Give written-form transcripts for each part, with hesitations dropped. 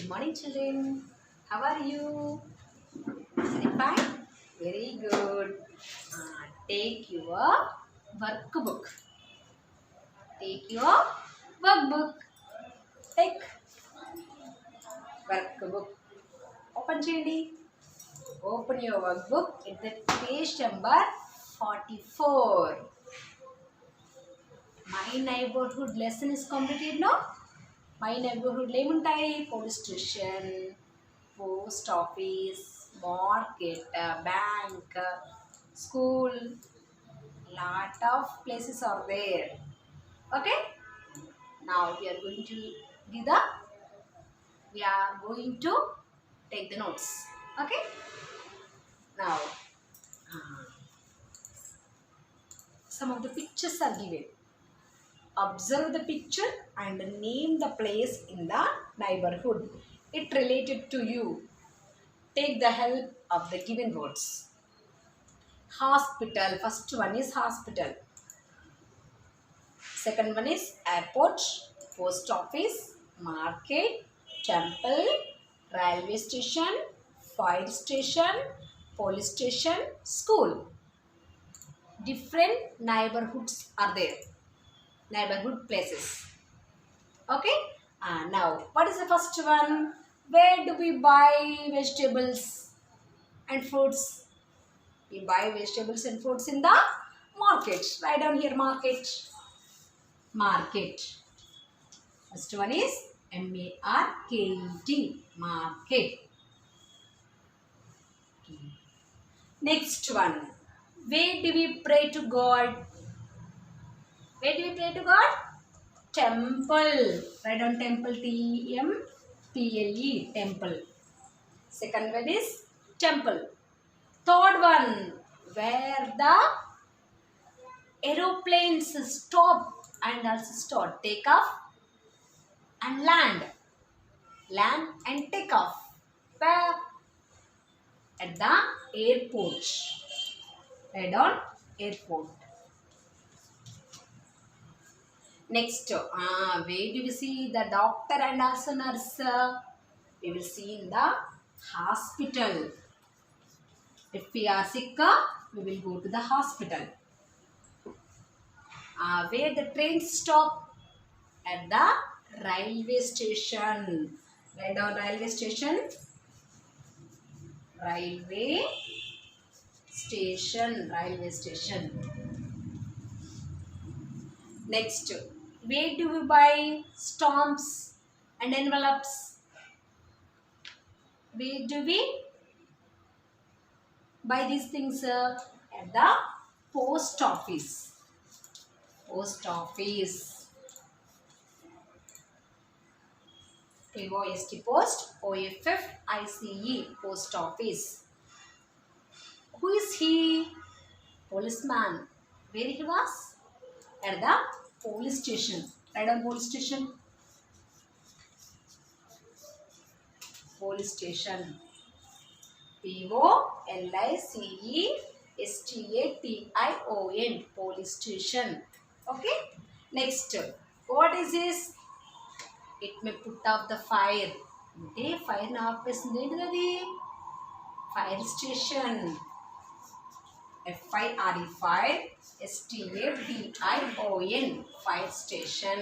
Good morning, children. How are you? Very fine? Very good. Take your workbook. Take your workbook. Take workbook. Open చేయండి. Open your workbook at the page number 44. My neighborhood lesson is completed now. My neighborhood ఏముంటాయి? Police station, post office, market, bank, school, lot of places are there. Okay, now we are going to take the notes. Okay, now some of the pictures are given. Observe the picture and name the place in the neighborhood it related to you. Take the help of the given words. Hospital. First one is hospital. Second one is airport, post office, market, temple, railway station, fire station, police station, school. Different neighborhoods are there. Neighborhood places. Okay. Now, what is the first one? Where do we buy vegetables and fruits? We buy vegetables and fruits in the market. Write down here market. Market. First one is M-A-R-K-E-T. Market. Next one. Where do we pray to God? Where do we pray to God? Temple. Write down temple. T-E-M-P-L-E. Temple. Second one is temple. Third one. Where the aeroplanes stop and also start. Take off and land. Land and take off. Where? At the airport. Write down airport. Next, where do we see the doctor and also nurse? We will see in the hospital. If we are sick, we will go to the hospital. Where the trains stop? At the railway station. Write down railway station. Railway station. Railway station. Next, where do we buy stamps and envelopes? Where do we buy these things? At the post office. Post office. P-O-S-T post. O-F-F-I-C-E. Post office. Who is he? Policeman. Where he was? At the police station. Write down police station. Police station. P-O-L-I-C-E-S-T-A-T-I-O-N. Police station. Okay. Next. What is this? It may put out the fire. Okay. Fire na ఆపేస్తుంది ఏంటిది? Fire station. F-I-R-E. Fire. S-T-A-T-I-O-N. Fire station.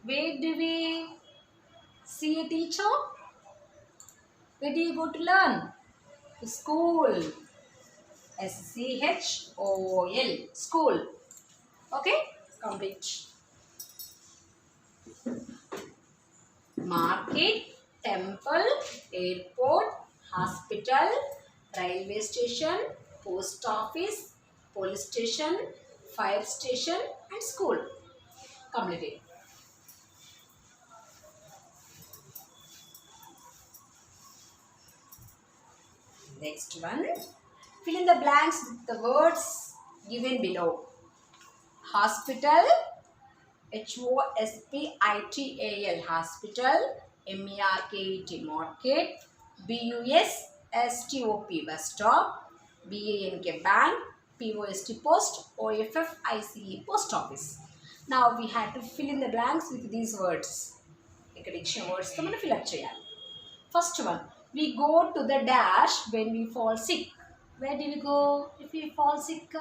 Where do we see a teacher? Where do you go to learn? To school. S-C-H-O-L. School. Okay? Complete. Market, temple, airport, hospital, railway station, post office, police station, fire station and school. Completed. Next one. Fill in the blanks with the words given below. Hospital. H-O-S-P-I-T-A-L. Hospital. M-E-R-K-E-T. Market. B-U-S-S-T-O-P. Bus stop. B-A-N-K. Bank. P-O-S-T post. O-F-F-I-C-E. Post office. Now we had to fill in the blanks with these words. ఇక్కడ ఇచ్చిన వర్డ్స్తో మనం fill up చేయాలి. First one, we go to the dash when we fall sick. Where do we go if we fall sick?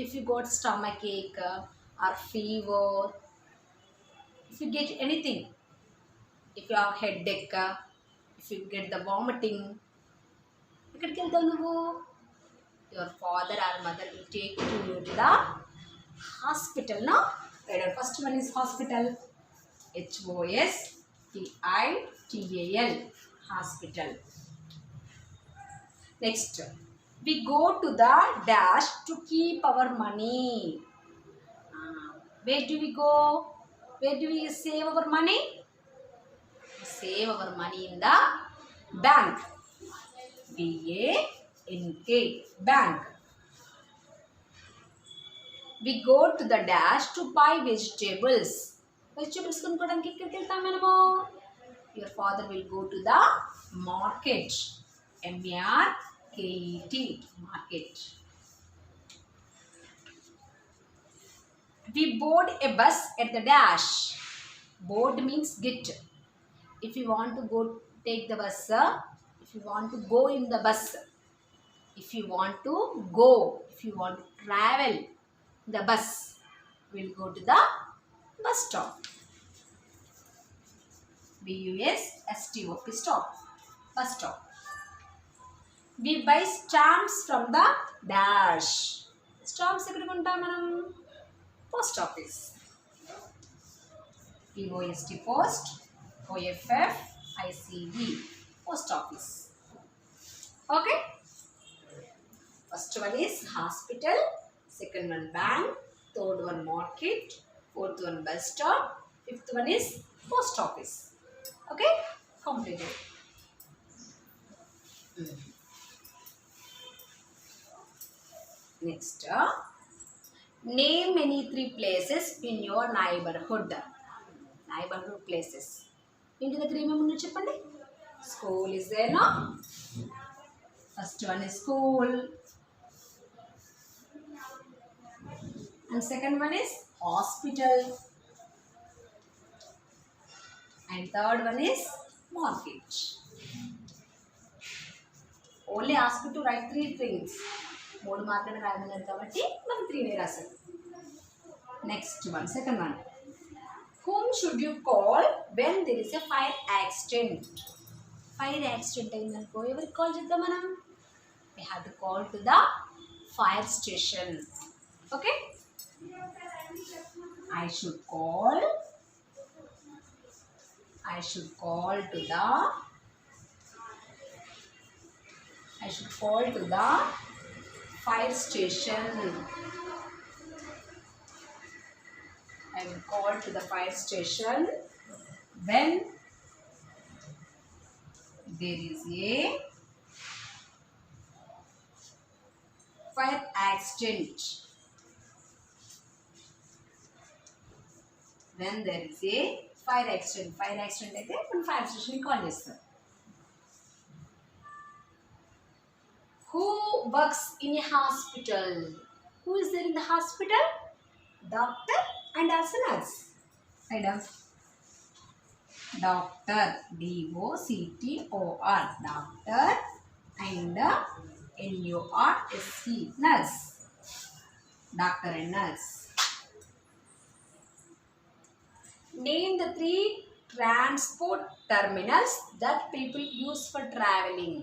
If you got stomach ache or fever, if you get anything, if you have headache, if you get the vomiting, ఎక్కడికి వెళ్తావు నువ్వు? Your father or mother will take you to the hospital. No? First one is hospital. Hospital. Hospital. Next, we go to the dash to keep our money. Where do we go? Where do we save our money? We save our money in the bank. BANK. Bank. We go to the dash to buy vegetables. Vegetables కొనుక్కోవడానికి ఎక్కడికి వెళ్తాం మనము? Your father will go to the market. MARKET. Market. We board a bus at the dash. Board means get. If you want to go take the bus, if you want to go in the bus, if you want to go, if you want to travel the bus, we'll go to the bus stop. BUSSTOP, stop. Bus stop. We buy stamps from the dash. Stamps ఎక్కడ కొంటాం మనం? Post office. POST, post. OFF, ICD, post office. Okay? First one is hospital, second one bank, third one market, fourth one bus stop, fifth one is post office. Okay? Completed. Next, name any 3 places in your neighborhood. Neighborhood places. ఇంటి దగ్గర ఏమేమి ఉన్నాయో చెప్పండి. School is there, no? First one is school. And second one is hospital. And third one is market. Only ask you to write 3 things. 3 మాత్రమే రాయమన్నారు కాబట్టి మనం 3 రాసాం. Next one, second one. Whom should you call when there is a fire accident? Fire accident అయిందనుకో ఎవరికి call చేద్దాం మనం? We have to call to the fire station. Okay? I should call to the fire station. I will call to the fire station when there is a fire accident. When there is a fire accident. Fire accident అయితే మనం fire station కి call చేస్తాం. Who works in a hospital? Who is there in the hospital? Doctor and also nurse. Right up. Doctor, DOCTOR, doctor, and NURSE, nurse. Doctor and nurse. Name the 3 transport terminals that people use for traveling.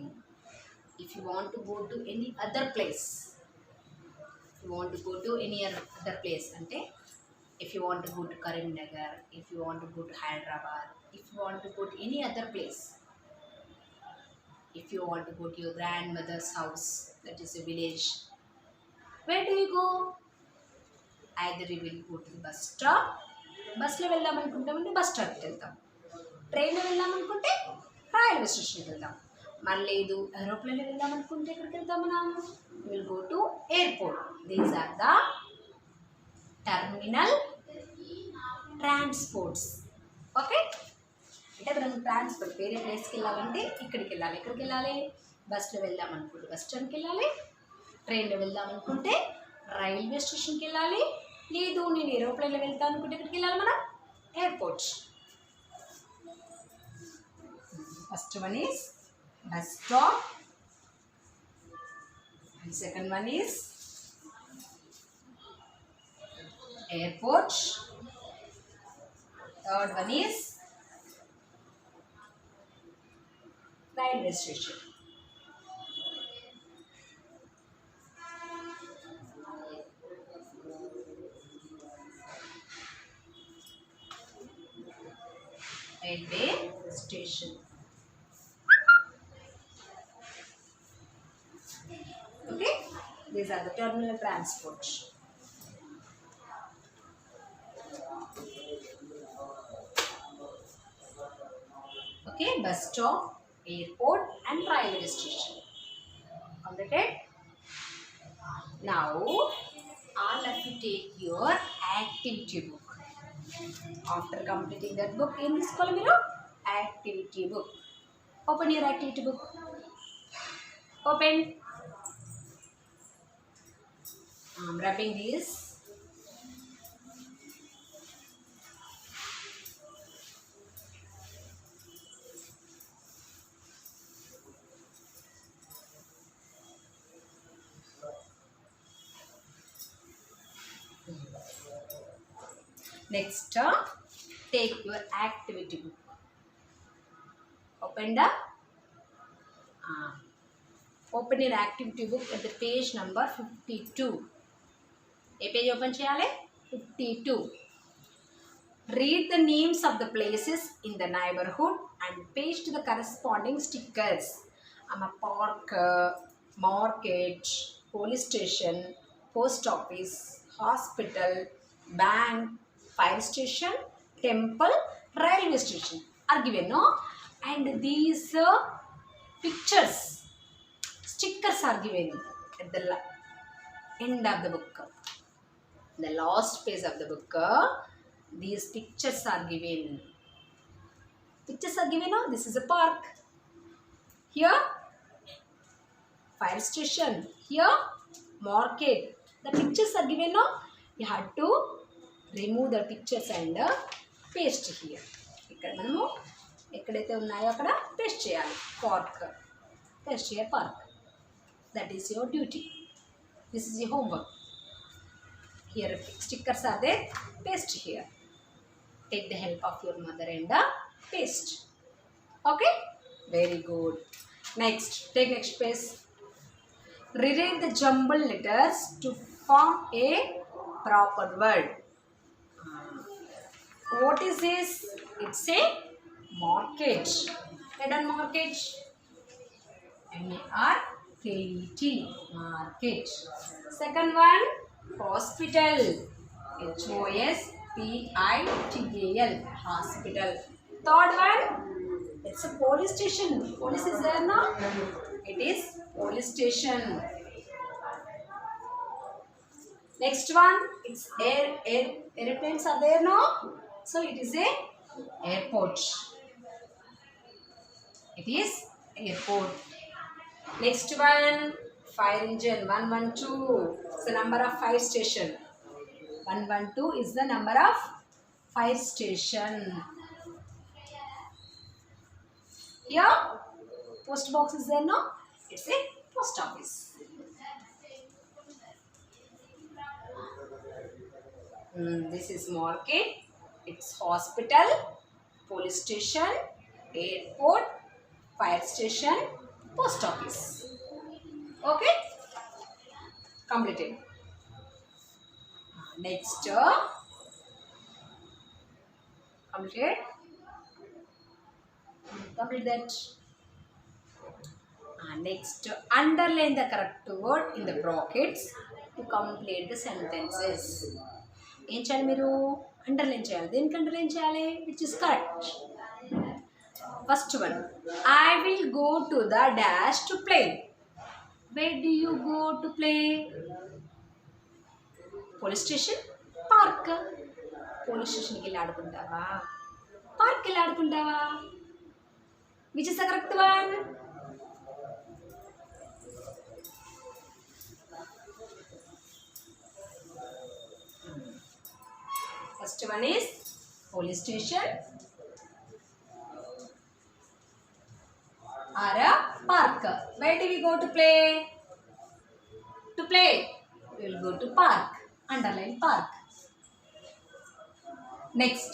If you want to go to any other place, ante if you want to go to Karimnagar, if you want to go to Hyderabad, if you want to go to any other place, if you want to go to your grandmother's house, that is a village, where do you go? Either you will go to the bus stop. బస్లో వెళ్దాం అనుకుంటామంటే bus స్టాప్కి వెళ్తాం. ట్రైన్లో వెళ్దాం అనుకుంటే railway స్టేషన్కి వెళ్దాం. మరి లేదు ఏరోప్లేన్లో వెళ్దాం అనుకుంటే ఎక్కడికి వెళ్తాం మనం? Will go to airport. These are the terminal transports. Okay? అంటే మనం ట్రాన్స్పోర్ట్ వేరే ప్లేస్కి వెళ్ళాలంటే ఇక్కడికి వెళ్ళాలి. ఎక్కడికి వెళ్ళాలి? బస్లో వెళ్దాం అనుకుంటే బస్ స్టాండ్కి వెళ్ళాలి. ట్రైన్లో వెళ్దాం అనుకుంటే రైల్వే స్టేషన్కి వెళ్ళాలి. లేదు నేను ఏరోప్లేన్లో వెళ్తాను అనుకుంటే ఎక్కడికి వెళ్ళాలి మనం? Airport. First one is bus stop. And second one is airport. Third one is railway station. Railway station. Okay, these are the terminal transport. Okay, bus stop, airport and railway station. Completed. Now, all of you take your activity book. After completing that book, in this column, activity book. Open your activity book. Open. I'm wrapping this. Next, take your activity book. Open your activity book at the page number 52. A page open cheyale 52. Read the names of the places in the neighborhood and paste the corresponding stickers. Park, market, police station, post office, hospital, bank, fire station, temple, railway station are given, no? And these pictures, stickers are given at the end of the book. The last page of the book, these pictures are given. Pictures are given, no? This is a park. Here, fire station. Here, market. The pictures are given, no? You have to remove the pictures and paste here. ఇక్కడ మనము ఎక్కడైతే ఉన్నాయో అక్కడ paste చేయాలి. Park paste చేయాలి. Park. That is your duty. This is your homework. Here stickers are there. Paste here. Take the help of your mother and paste. Okay? Very good. Next, take next page. Rewrite the jumbled letters to form a proper word. What is this? It's a market. Read on market. M-A-R-K-E-T. Market. Second one, hospital. H-O-S-P-I-T-A-L. Hospital. Third one, it's a police station. Police is there now? It is police station. Next one, it's airplanes are there now? So it is a airport. It is airport. Next one, fire engine 112. It's the number of fire station. 112 is the number of fire station. Here, post box is there now? It's a post office. This is market. It's hospital, police station, airport, fire station, post office. Okay? Completed. Next, completed. Complete that. Next, underline the correct word in the brackets to complete the sentences. ఏం చేయాలి మీరు underline చేయాలి. దేనికి underline చేయాలి? Which is correct. First one, I will go to the dash to play. Where do you go to play? Police station, park. Police స్టేషన్కి వెళ్ళి ఆడుకుంటావా? పార్క్కి వెళ్ళి ఆడుకుంటావా? Which is the correct one? First one is police station, Where do we go to play? To play, we will go to park. Underline park. Next,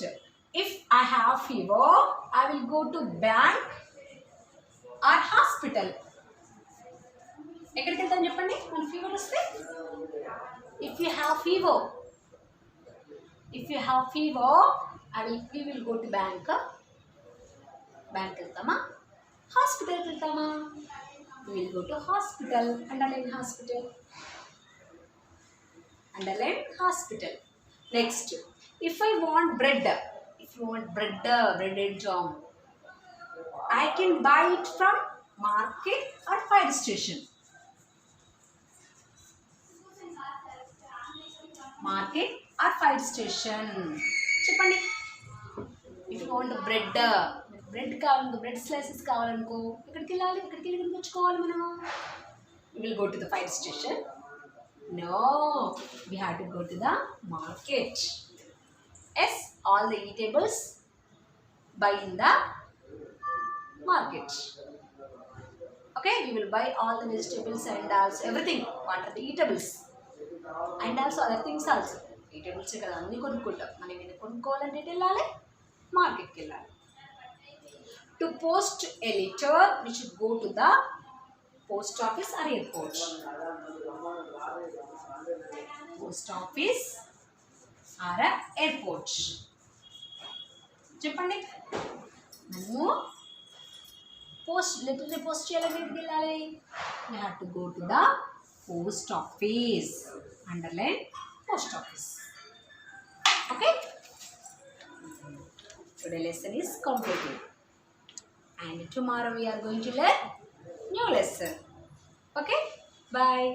if I have fever, I will go to bank or hospital. ఎక్కడికి వెళ్తాం చెప్పండి మన fever వస్తే? If you have fever, we will go to bank. Bank వెళ్తామా? Hospital వెళ్తామా? We will go to hospital. Underline hospital. Underline hospital. Next, if I want bread, bread and jam, I can buy it from market or fire station. Market or fire station. చెప్పండి. If you want bread కావాలనుకో, bread slices కావాలనుకో, ఎక్కడికి వెళ్ళాలి? ఎక్కడికి వెళ్ళి కొనుక్కోవాలి మనం? We will go to the fire station. No, we have to go to the market. Yes, all the eatables buy in the market. Okay, we will buy all the vegetables and also everything. What are the eatables? And also other things also. Eatables ఇక్కడ అన్ని కొనుక్కుంటాం. మనం ఏమైనా కొనుక్కోవాలంటే వెళ్ళాలి, మార్కెట్కి వెళ్ళాలి. To post a letter, we should go to the post office or airport. Post office or airport. చెప్పండి. మనము లెటర్ పోస్ట్ చేయాలని వెళ్ళాలి. We have to go to the post office. Underline post office. Okay. Today's lesson is completed. And tomorrow we are going to learn new lesson. Okay. Bye.